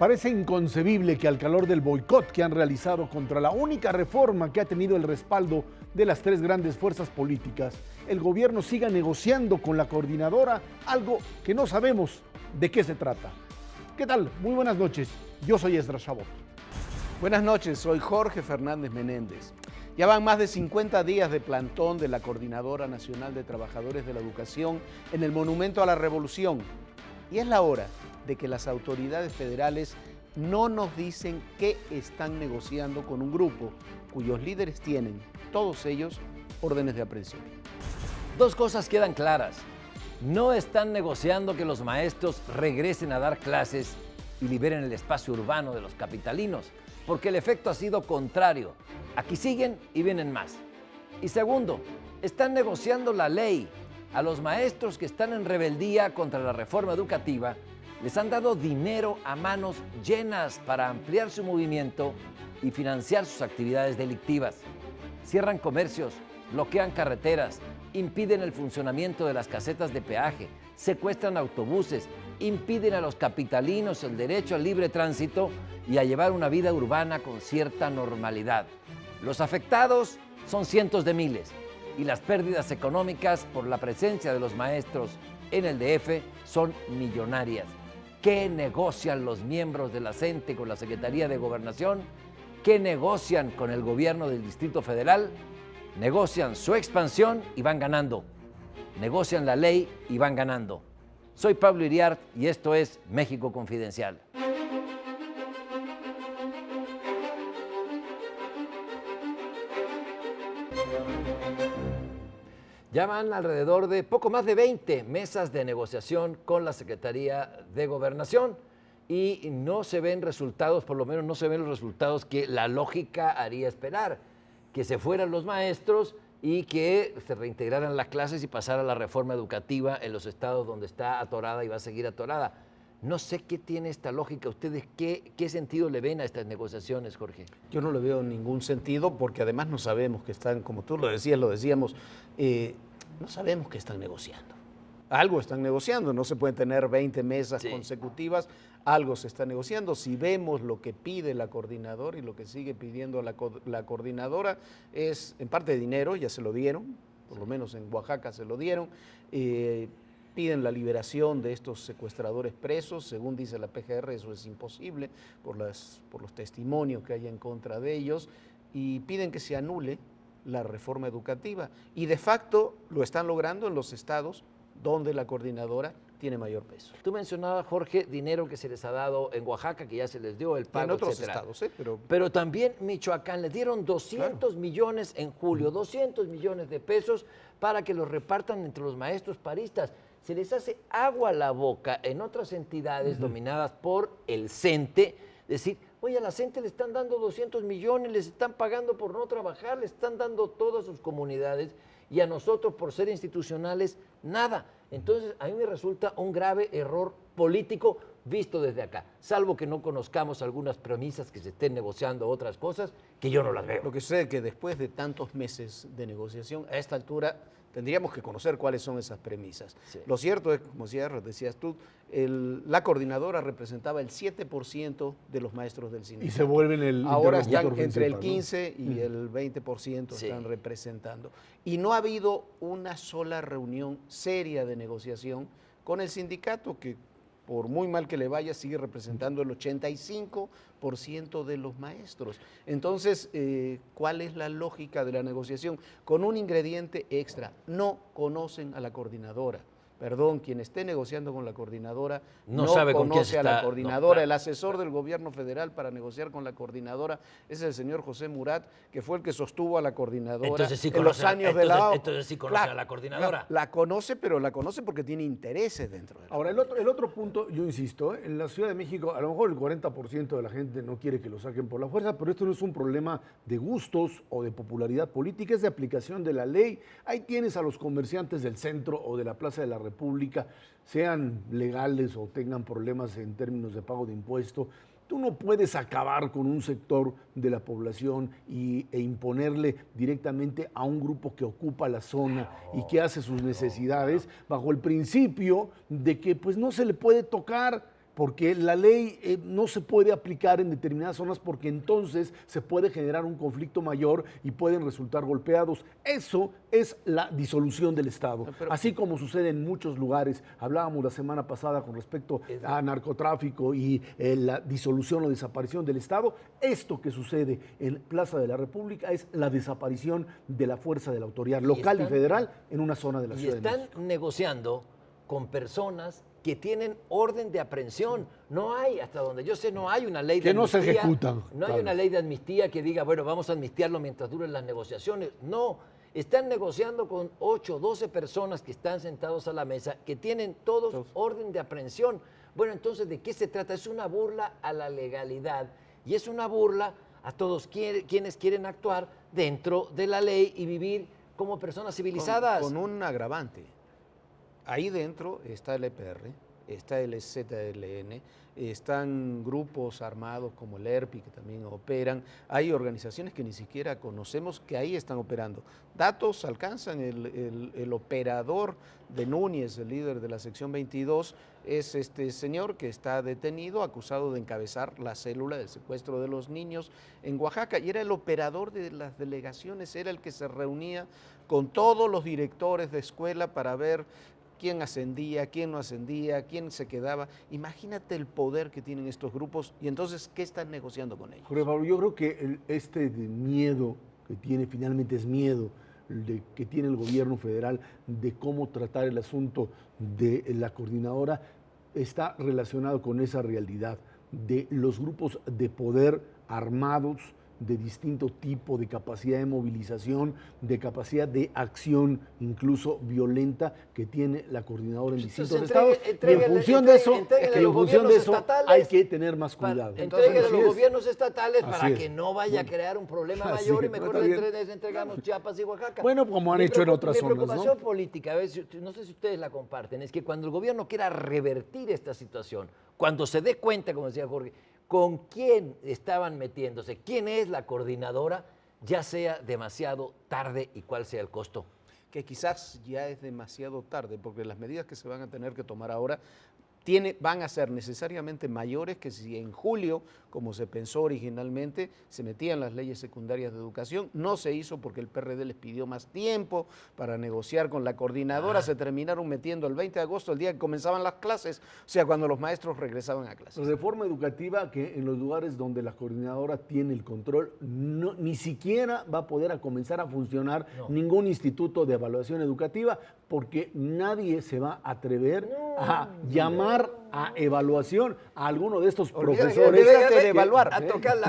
Parece inconcebible que al calor del boicot que han realizado contra la única reforma que ha tenido el respaldo de las tres grandes fuerzas políticas, el gobierno siga negociando con la coordinadora algo que no sabemos de qué se trata. ¿Qué tal? Muy buenas noches. Yo soy Esdras Chabot. Buenas noches, soy Jorge Fernández Menéndez. Ya van más de 50 días de plantón de la Coordinadora Nacional de Trabajadores de la Educación en el Monumento a la Revolución. Y es la hora de que las autoridades federales no nos dicen qué están negociando con un grupo cuyos líderes tienen, todos ellos, órdenes de aprehensión. Dos cosas quedan claras. No están negociando que los maestros regresen a dar clases y liberen el espacio urbano de los capitalinos, porque el efecto ha sido contrario. Aquí siguen y vienen más. Y segundo, están negociando la ley. A los maestros que están en rebeldía contra la reforma educativa les han dado dinero a manos llenas para ampliar su movimiento y financiar sus actividades delictivas. Cierran comercios, bloquean carreteras, impiden el funcionamiento de las casetas de peaje, secuestran autobuses, impiden a los capitalinos el derecho al libre tránsito y a llevar una vida urbana con cierta normalidad. Los afectados son cientos de miles y las pérdidas económicas por la presencia de los maestros en el DF son millonarias. ¿Qué negocian los miembros de la CENTE con la Secretaría de Gobernación? ¿Qué negocian con el gobierno del Distrito Federal? Negocian su expansión y van ganando. Negocian la ley y van ganando. Soy Pablo Iriart y esto es México Confidencial. Ya van alrededor de poco más de 20 mesas de negociación con la Secretaría de Gobernación y no se ven resultados, por lo menos no se ven los resultados que la lógica haría esperar, que se fueran los maestros y que se reintegraran las clases y pasara la reforma educativa en los estados donde está atorada y va a seguir atorada. No sé qué tiene esta lógica. ¿Ustedes qué sentido le ven a estas negociaciones, Jorge? Yo no le veo ningún sentido porque además no sabemos que están, como tú lo decías, lo decíamos, no sabemos qué están negociando. Algo están negociando, no se pueden tener 20 mesas consecutivas, algo se está negociando. Si vemos lo que pide la coordinadora y lo que sigue pidiendo la coordinadora es en parte dinero, ya se lo dieron, por lo menos en Oaxaca se lo dieron, piden la liberación de estos secuestradores presos, según dice la PGR eso es imposible por los testimonios que hay en contra de ellos, y piden que se anule la reforma educativa y de facto lo están logrando en los estados donde la coordinadora tiene mayor peso. Tú mencionabas, Jorge, dinero que se les ha dado en Oaxaca, que ya se les dio el pago, en otros etcétera. estados, pero también Michoacán les dieron 200 millones en julio, 200 millones de pesos para que los repartan entre los maestros paristas. Se les hace agua a la boca en otras entidades dominadas por el CENTE, decir, oye, a la CENTE le están dando 200 millones, les están pagando por no trabajar, le están dando todas sus comunidades y a nosotros por ser institucionales, nada. Entonces, a mí me resulta un grave error político visto desde acá, salvo que no conozcamos algunas premisas que se estén negociando otras cosas que yo no las veo. Lo que sucede es que después de tantos meses de negociación, a esta altura tendríamos que conocer cuáles son esas premisas. Sí. Lo cierto es, como decías tú, la coordinadora representaba el 7% de los maestros del sindicato. Y se vuelven el ahora están entre el 15 y el 20% sí. están representando. Y no ha habido una sola reunión seria de negociación con el sindicato que, por muy mal que le vaya, sigue representando el 85% de los maestros. Entonces, ¿cuál es la lógica de la negociación? Con un ingrediente extra, no conocen a la coordinadora. Perdón, quien esté negociando con la coordinadora no sabe conoce a la coordinadora. No, claro. El asesor del gobierno federal para negociar con la coordinadora es el señor José Murat, que fue el que sostuvo a la coordinadora en los años de la... Entonces sí conoce a la coordinadora. La conoce, pero la conoce porque tiene intereses dentro de la... Ahora, el otro punto, yo insisto, en la Ciudad de México, a lo mejor el 40% de la gente no quiere que lo saquen por la fuerza, pero esto no es un problema de gustos o de popularidad política, es de aplicación de la ley. Ahí tienes a los comerciantes del centro o de la Plaza de la República, sean legales o tengan problemas en términos de pago de impuestos. Tú no puedes acabar con un sector de la población e imponerle directamente a un grupo que ocupa la zona y que hace sus necesidades bajo el principio de que pues no se le puede tocar porque la ley no se puede aplicar en determinadas zonas porque entonces se puede generar un conflicto mayor y pueden resultar golpeados. Eso es la disolución del Estado, así como sucede en muchos lugares. Hablábamos la semana pasada con respecto a narcotráfico y la disolución o desaparición del Estado. Esto que sucede en Plaza de la República es la desaparición de la fuerza de la autoridad local y federal en una zona de la Ciudad de México. Y están negociando con personas que tienen orden de aprehensión. No hay, hasta donde yo sé, no hay una ley de amnistía. Que no se ejecutan. No hay una ley de amnistía que diga, bueno, vamos a amnistiarlo mientras duren las negociaciones. No, están negociando con 8, 12 personas que están sentados a la mesa, que tienen todos orden de aprehensión. Bueno, entonces, ¿de qué se trata? Es una burla a la legalidad y es una burla a todos quienes quieren actuar dentro de la ley y vivir como personas civilizadas. Con un agravante. Ahí dentro está el EPR, está el ZLN, están grupos armados como el ERPI que también operan, hay organizaciones que ni siquiera conocemos que ahí están operando. Datos alcanzan, el operador de Núñez, el líder de la sección 22, es este señor que está detenido, acusado de encabezar la célula del secuestro de los niños en Oaxaca, y era el operador de las delegaciones, era el que se reunía con todos los directores de escuela para ver quién ascendía, quién no ascendía, quién se quedaba. Imagínate el poder que tienen estos grupos y entonces, ¿qué están negociando con ellos? Jorge Pablo, yo creo que este miedo que tiene, finalmente es miedo que tiene el gobierno federal de cómo tratar el asunto de la coordinadora, está relacionado con esa realidad de los grupos de poder armados, de distinto tipo, de capacidad de movilización, de capacidad de acción, incluso violenta, que tiene la coordinadora en distintos estados. Y en función de eso, hay que tener más cuidado. Entreguen a los gobiernos estatales para que no vaya a crear un problema mayor y mejor les entregamos Chiapas y Oaxaca. Bueno, como han hecho en otras zonas, Mi preocupación política, a veces, no sé si ustedes la comparten, es que cuando el gobierno quiera revertir esta situación, cuando se dé cuenta, como decía Jorge, con quién estaban metiéndose, quién es la coordinadora, ya sea demasiado tarde y cuál sea el costo. Que quizás ya es demasiado tarde, porque las medidas que se van a tener que tomar ahora van a ser necesariamente mayores que si en julio, como se pensó originalmente, se metían las leyes secundarias de educación. No se hizo porque el PRD les pidió más tiempo para negociar con la coordinadora. Se terminaron metiendo el 20 de agosto, el día que comenzaban las clases, o sea, cuando los maestros regresaban a clases. Reforma educativa que en los lugares donde la coordinadora tiene el control, ni siquiera va a poder comenzar a funcionar ningún instituto de evaluación educativa, porque nadie se va a atrever a llamar a evaluación a alguno de estos profesores. De evaluar.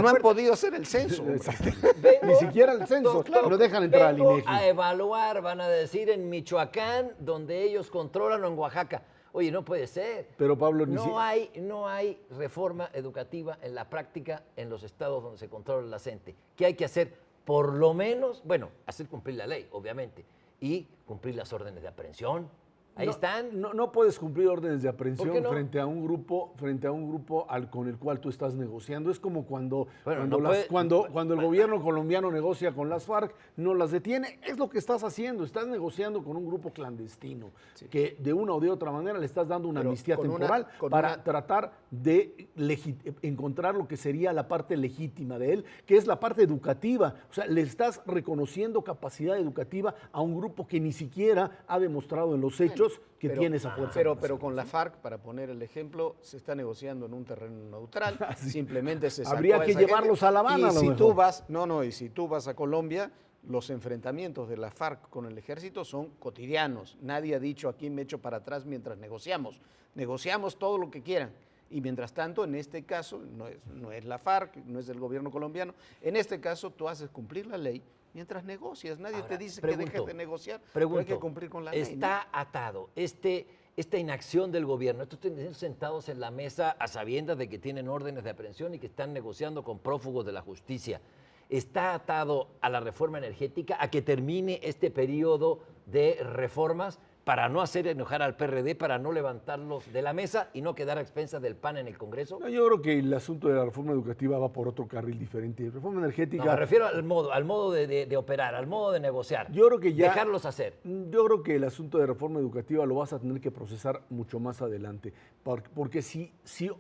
No han podido hacer el censo. Ni siquiera el censo, no dejan entrar al INEGI. A evaluar, van a decir, en Michoacán, donde ellos controlan, o en Oaxaca. Oye, no puede ser. Pero Pablo, no hay reforma educativa en la práctica en los estados donde se controla la CENTE. ¿Qué hay que hacer? Por lo menos, bueno, hacer cumplir la ley, obviamente, y cumplir las órdenes de aprehensión. Ahí están. No puedes cumplir órdenes de aprehensión frente a un grupo con el cual tú estás negociando. Es como cuando el gobierno colombiano negocia con las FARC, no las detiene. Es lo que estás haciendo. Estás negociando con un grupo clandestino que de una o de otra manera le estás dando una amnistía temporal para tratar de encontrar lo que sería la parte legítima de él, que es la parte educativa. O sea, le estás reconociendo capacidad educativa a un grupo que ni siquiera ha demostrado en los hechos que tiene esa fuerza. Pero con la FARC, para poner el ejemplo, se está negociando en un terreno neutral. Simplemente se sacó habría que llevarlos a La Habana. Y si tú vas a Colombia, los enfrentamientos de la FARC con el ejército son cotidianos. Nadie ha dicho aquí me echo para atrás mientras negociamos. Negociamos todo lo que quieran. Y mientras tanto, en este caso, no es la FARC, no es el gobierno colombiano. En este caso, tú haces cumplir la ley mientras negocias. Nadie te dice que dejes de negociar, pero hay que cumplir con la ley. Está atado esta inacción del gobierno, estos sentados en la mesa a sabiendas de que tienen órdenes de aprehensión y que están negociando con prófugos de la justicia. Está atado a la reforma energética, a que termine este periodo de reformas. para no hacer enojar al PRD, para no levantarlos de la mesa y no quedar a expensas del PAN en el Congreso? No, yo creo que el asunto de la reforma educativa va por otro carril diferente. Reforma energética... No, me refiero al modo de operar, al modo de negociar. Yo creo que ya... Dejarlos hacer. Yo creo que el asunto de reforma educativa lo vas a tener que procesar mucho más adelante. Porque si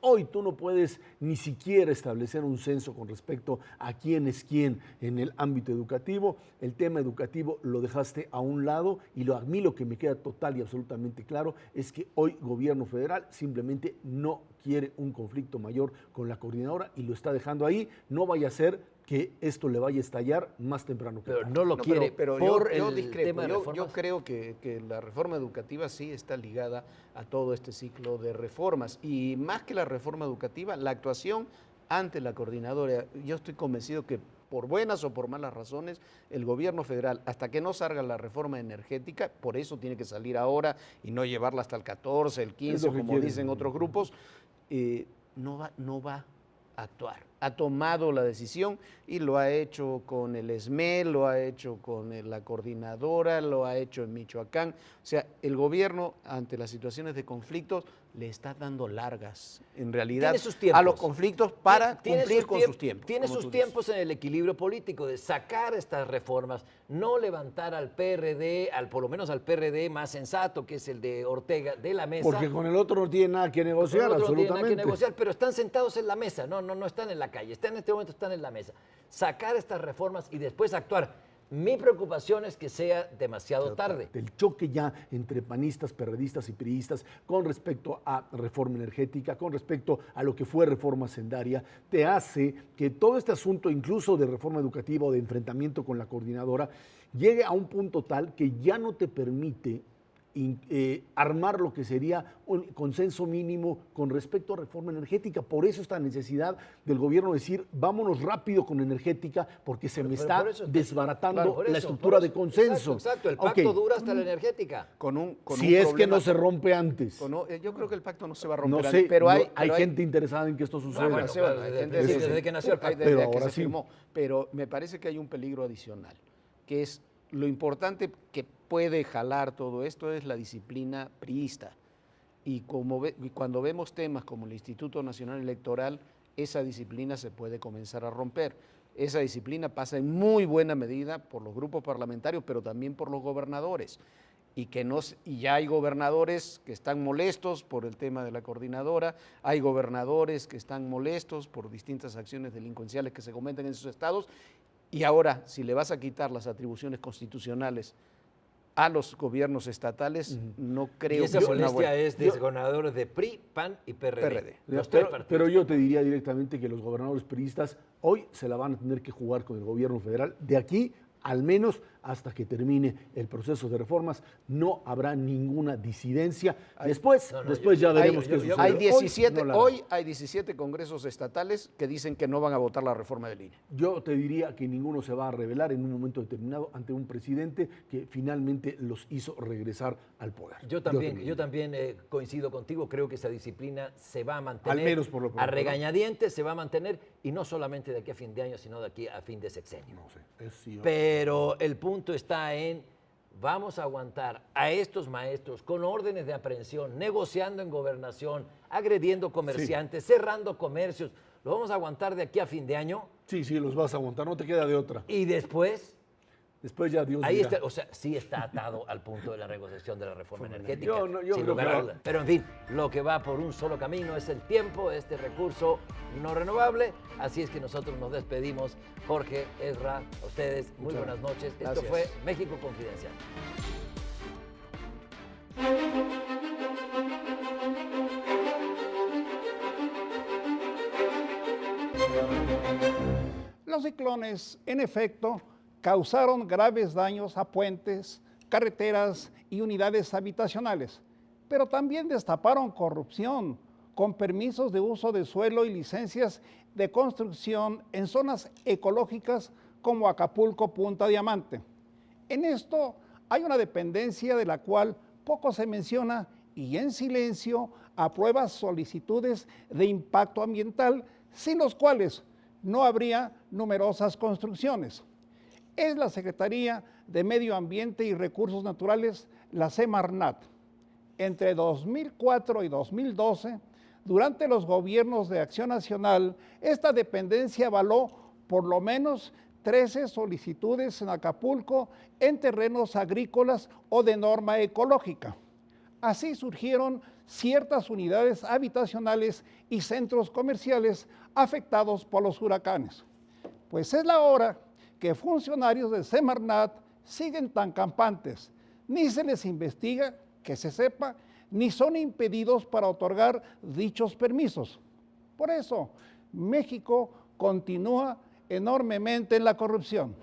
hoy tú no puedes ni siquiera establecer un censo con respecto a quién es quién en el ámbito educativo, el tema educativo lo dejaste a un lado y a mí lo que me queda total y absolutamente claro es que hoy gobierno federal simplemente no quiere un conflicto mayor con la coordinadora y lo está dejando ahí. No vaya a ser que esto le vaya a estallar más temprano que Pero tarde. no lo quiere pero por yo el discrepo. tema de Yo reformas. creo que la reforma educativa sí está ligada a todo este ciclo de reformas. Y más que la reforma educativa, la actuación ante la coordinadora. Yo estoy convencido que por buenas o por malas razones, el gobierno federal, hasta que no salga la reforma energética, por eso tiene que salir ahora y no llevarla hasta el 14, el 15, como quieren. dicen otros grupos, no va a actuar. Ha tomado la decisión y lo ha hecho con el SME, lo ha hecho con la coordinadora, lo ha hecho en Michoacán. O sea, el gobierno ante las situaciones de conflictos le está dando largas, en realidad, Tiene sus tiempos. a los conflictos para Tiene cumplir con sus tiempos. Tiene como sus tú dices. tiempos en el equilibrio político de sacar estas reformas, no levantar al PRD, por lo menos al PRD más sensato, que es el de Ortega, de la mesa. Porque con el otro no tiene nada que negociar, Con el otro no tiene absolutamente. nada que negociar, pero están sentados en la mesa, no están en la calle, en este momento están en la mesa. Sacar estas reformas y después actuar. Mi preocupación es que sea demasiado tarde. Del choque ya entre panistas, perredistas y priistas con respecto a reforma energética, con respecto a lo que fue reforma sendaria, te hace que todo este asunto, incluso de reforma educativa o de enfrentamiento con la coordinadora, llegue a un punto tal que ya no te permite armar lo que sería un consenso mínimo con respecto a reforma energética. Por eso esta necesidad del gobierno de decir, vámonos rápido con energética porque se me está desbaratando Claro, por la eso, estructura por de eso. consenso. Exacto, el pacto Ok. dura hasta la energética. Si es que no se rompe antes. Yo creo que el pacto no se va a romper No antes, sé, pero hay gente interesada en que esto suceda. bueno, Sebas, hay gente desde que nació el pacto. desde Pero que ahora se sí. firmó. Pero me parece que hay un peligro adicional, que es lo importante que puede jalar todo esto es la disciplina priista. Y cuando vemos temas como el Instituto Nacional Electoral, esa disciplina se puede comenzar a romper. Esa disciplina pasa en muy buena medida por los grupos parlamentarios, pero también por los gobernadores. Y ya hay gobernadores que están molestos por el tema de la coordinadora, hay gobernadores que están molestos por distintas acciones delincuenciales que se cometen en sus estados, y ahora, si le vas a quitar las atribuciones constitucionales a los gobiernos estatales, no creo Y esa que sea una molestia buena. es de gobernadores de PRI, PAN y PRD. Los tres partidos. Pero yo te diría directamente que los gobernadores priistas hoy se la van a tener que jugar con el gobierno federal. De aquí, al menos hasta que termine el proceso de reformas, no habrá ninguna disidencia. Después ya veremos qué sucede. Hoy hay 17 congresos estatales que dicen que no van a votar la reforma del INE. Yo te diría que ninguno se va a rebelar en un momento determinado ante un presidente que finalmente los hizo regresar al poder. Yo también coincido contigo, creo que esa disciplina se va a mantener. Al menos por lo pronto, a regañadientes se va a mantener, y no solamente de aquí a fin de año, sino de aquí a fin de sexenio. No sé, es sí, Pero el punto está en, vamos a aguantar a estos maestros con órdenes de aprehensión, negociando en gobernación, agrediendo comerciantes, cerrando comercios. ¿Lo vamos a aguantar de aquí a fin de año? Sí, los vas a aguantar, no te queda de otra. Y después, ya Dios ahí dirá. está, o sea, sí está atado al punto de la negociación de la reforma energética. Yo sin creo lugar a que dudas. Pero en fin, lo que va por un solo camino es el tiempo, este recurso no renovable. Así es que nosotros nos despedimos. Jorge, Ezra, a ustedes, muy buenas noches. Esto Gracias. fue México Confidencial. Los ciclones, en efecto, causaron graves daños a puentes, carreteras y unidades habitacionales, pero también destaparon corrupción con permisos de uso de suelo y licencias de construcción en zonas ecológicas como Acapulco, Punta Diamante. En esto hay una dependencia de la cual poco se menciona y en silencio aprueba solicitudes de impacto ambiental, sin los cuales no habría numerosas construcciones. Es la Secretaría de Medio Ambiente y Recursos Naturales la Semarnat. Entre 2004 y 2012, durante los gobiernos de Acción Nacional, esta dependencia avaló por lo menos 13 solicitudes en Acapulco en terrenos agrícolas o de norma ecológica. Así surgieron ciertas unidades habitacionales y centros comerciales afectados por los huracanes. Pues es la hora que funcionarios de Semarnat siguen tan campantes. Ni se les investiga, que se sepa, ni son impedidos para otorgar dichos permisos. Por eso, México continúa enormemente en la corrupción.